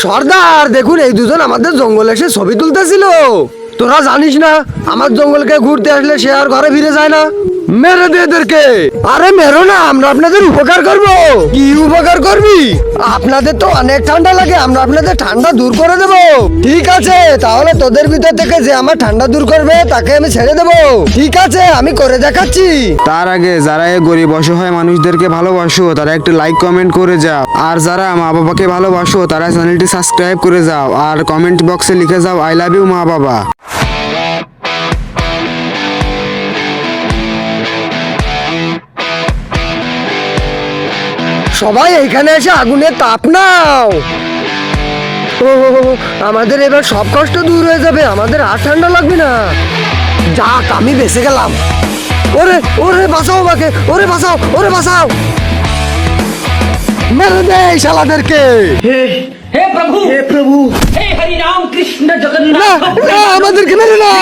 সর্দার দেখুন, এই দুজন আমাদের জঙ্গলে এসে ছবি তুলতেছিল। তোরা জানিস না আমার জঙ্গলকে ঘুরতে আসলে সে আর ঘরে ফিরে যায় না। মেরে দে এদেরকে। আরে মেরো না, আমরা আপনাদের উপকার করব। কি উপকার করবি? আপনাদের তো অনেক ঠান্ডা লাগে, আমরা আপনাদের ঠান্ডা দূর করে দেব। ঠিক আছে, তাহলে তোদের ভিতর থেকে যে আমার ঠান্ডা দূর করবে তাকে আমি ছেড়ে দেব। ঠিক আছে, আমি করে দেখাচ্ছি। তার আগে যারা এই গরিব অসহায় মানুষদেরকে ভালোবাসো তারা একটু লাইক কমেন্ট করে যাও, আর যারা মা বাবাকে ভালোবাসো তারা চ্যানেলটি সাবস্ক্রাইব করে যাও, আর কমেন্ট বক্সে লিখে যাও আই লাভ ইউ মা বাবা। সবাই এইখানে এসে আগুনের তাপ নাও। ও, আমাদের এবার সব কষ্ট দূর হয়ে যাবে, আমাদের আর ঠান্ডা লাগবে না। যাক, আমি বেঁচে গেলাম। ওরে ওরে বাঁচাও আমাকে, ওরে বাঁচাও, ওরে বাঁচাও। মেরে দে এই শালাদেরকে। हे प्रभु हे हरि राम कृष्ण না जगन्नाथ না, আমাদেরকে মেরে না।